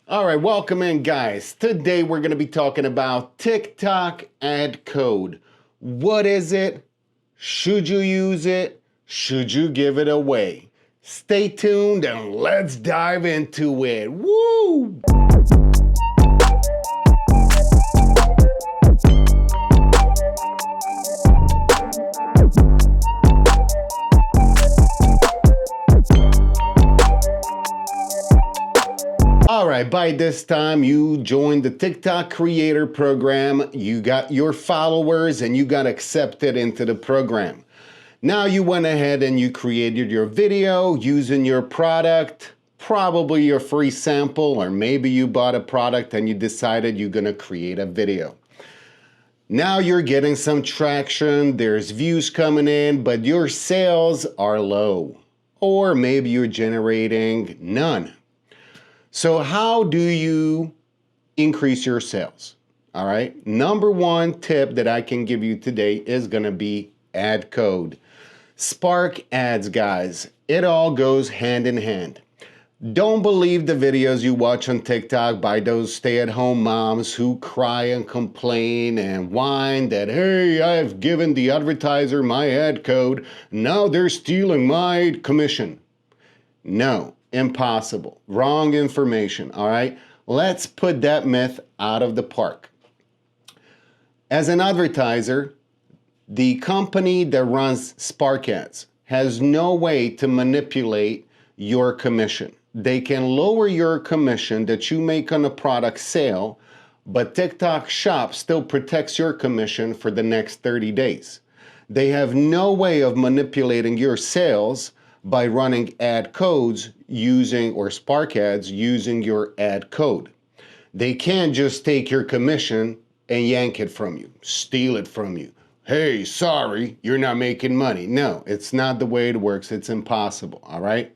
All right, welcome in, guys. Today we're going to be talking about TikTok ad code. What is it? Should you use it? Should you give it away? Stay tuned and let's dive into it. Woo! All right, by this time you joined the TikTok creator program, you got your followers and you got accepted into the program. Now you went ahead and you created your video using your product, probably your free sample, or maybe you bought a product and you decided you're gonna create a video. Now you're getting some traction, there's views coming in, but your sales are low. Or maybe you're generating none. So how do you increase your sales? All right. Number one tip that I can give you today is going to be ad code. Spark ads, guys. It all goes hand in hand. Don't believe the videos you watch on TikTok by those stay-at-home moms who cry and complain and whine that, hey, I've given the advertiser my ad code. Now they're stealing my commission. No. Impossible. Wrong information, all right? Let's put that myth out of the park. As an advertiser, the company that runs Spark Ads has no way to manipulate your commission. They can lower your commission that you make on a product sale, but TikTok Shop still protects your commission for the next 30 days. They have no way of manipulating your sales by running ad codes using, or Spark ads using your ad code. They can't just take your commission and yank it from you, steal it from you. Hey, sorry, you're not making money. No, it's not the way it works. It's impossible, all right?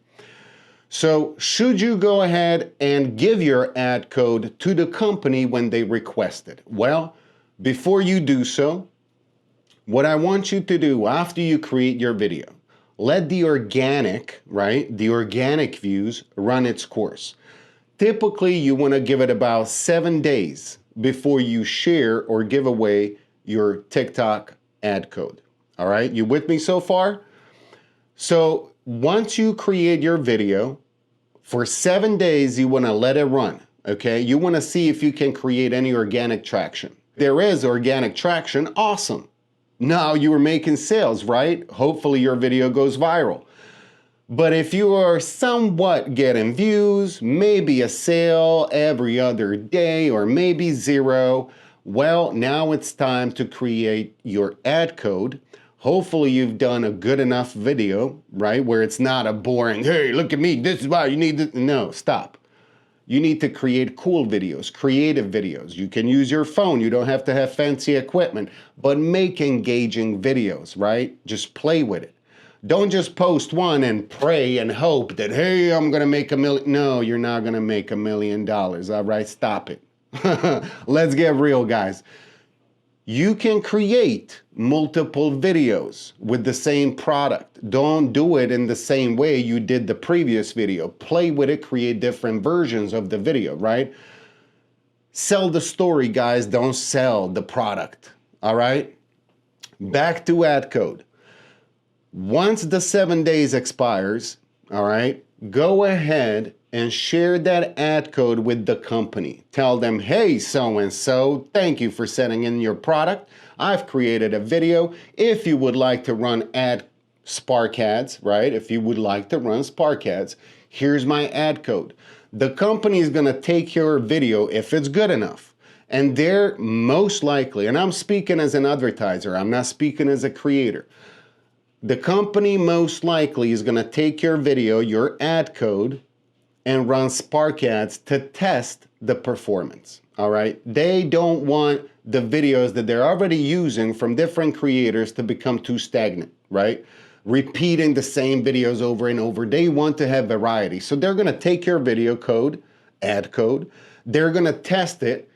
So should you go ahead and give your ad code to the company when they request it? Well, before you do so, what I want you to do after you create your video, let the organic, right, the organic views run its course. Typically, you want to give it about 7 days before you share or give away your TikTok ad code. All right, you with me so far? So once you create your video, for 7 days, you want to let it run, okay? You want to see if you can create any organic traction. There is organic traction, awesome. Now you are making sales, right? Hopefully your video goes viral. But if you are somewhat getting views, maybe a sale every other day, or maybe zero, well, now it's time to create your ad code. Hopefully you've done a good enough video, right? Where it's not a boring, hey, look at me, this is why you need this. No, stop. You need to create cool videos, creative videos. You can use your phone. You don't have to have fancy equipment, but make engaging videos, right? Just play with it. Don't just post one and pray and hope that, hey, I'm going to make $1 million. No, you're not going to make $1 million. All right, stop it. Let's get real, guys. You can create multiple videos with the same product. Don't do it in the same way you did the previous video. Play with it, create different versions of the video, right? Sell the story, guys. Don't sell the product, all right? Back to ad code. Once the 7 days expires, all right, go ahead and share that ad code with the company. Tell them, hey, so-and-so, thank you for sending in your product. I've created a video. If you would like to run Spark ads, right? If you would like to run Spark ads, here's my ad code. The company is gonna take your video if it's good enough. And they're most likely, and I'm speaking as an advertiser, I'm not speaking as a creator. The company most likely is gonna take your video, your ad code, and run Spark ads to test the performance, all right? They don't want the videos that they're already using from different creators to become too stagnant, right? Repeating the same videos over and over. They want to have variety. So they're gonna take your video code, ad code, they're gonna test it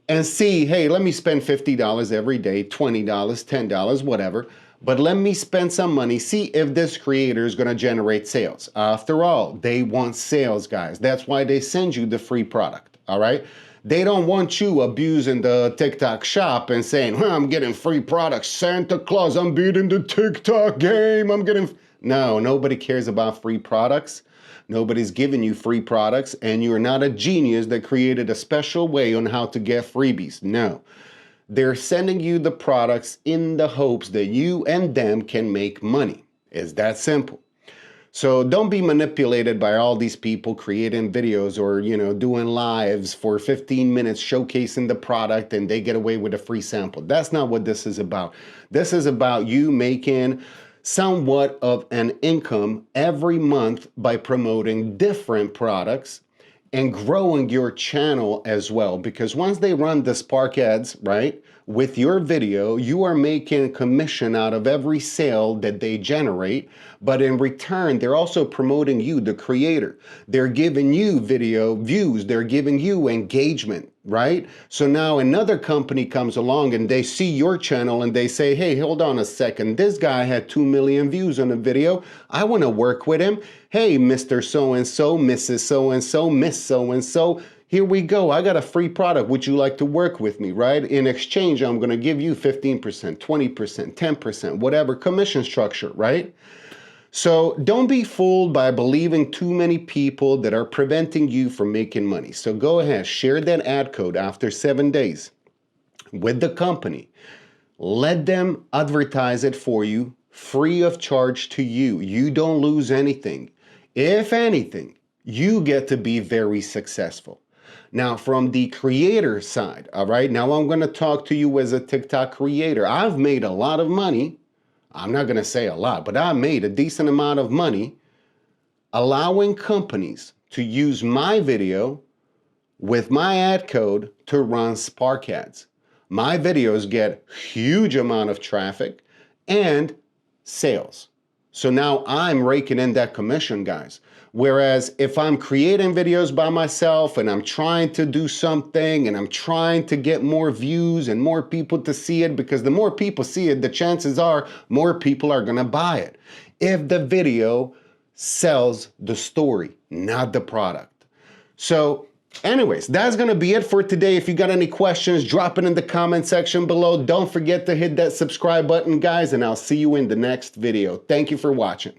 and see, hey, let me spend $50 every day, $20, $10, whatever. But let me spend some money, see if this creator is going to generate sales. After all, they want sales, guys. That's why they send you the free product, all right? They don't want you abusing the TikTok shop and saying, I'm getting free products, Santa Claus, I'm beating the TikTok game, I'm getting... No, nobody cares about free products. Nobody's giving you free products, and you're not a genius that created a special way on how to get freebies. No. They're sending you the products in the hopes that you and them can make money. It's that simple. So don't be manipulated by all these people creating videos or, doing lives for 15 minutes showcasing the product and they get away with a free sample. That's not what this is about. This is about you making somewhat of an income every month by promoting different products and growing your channel as well. Because once they run the Spark ads, right, with your video, you are making commission out of every sale that they generate. But in return, they're also promoting you, the creator. They're giving you video views. They're giving you engagement, right? So now another company comes along and they see your channel and they say, hey, hold on a second. This guy had 2 million views on a video. I want to work with him. Hey, Mr. So-and-so, Mrs. So-and-so, Miss So-and-so, here we go. I got a free product. Would you like to work with me, right? In exchange, I'm going to give you 15%, 20%, 10%, whatever commission structure, right? So don't be fooled by believing too many people that are preventing you from making money. So go ahead, share that ad code after 7 days with the company. Let them advertise it for you free of charge to you. You don't lose anything. If anything, you get to be very successful. Now, from the creator side, all right, now I'm going to talk to you as a TikTok creator. I've made a lot of money. I'm not going to say a lot, but I made a decent amount of money allowing companies to use my video with my ad code to run Spark ads. My videos get huge amount of traffic and sales. So now I'm raking in that commission, guys. Whereas if I'm creating videos by myself and I'm trying to do something and I'm trying to get more views and more people to see it, because the more people see it, the chances are more people are gonna buy it. If the video sells the story, not the product. So anyways, that's going to be it for today. If you got any questions, drop it in the comment section below. Don't forget to hit that subscribe button, guys, and I'll see you in the next video. Thank you for watching.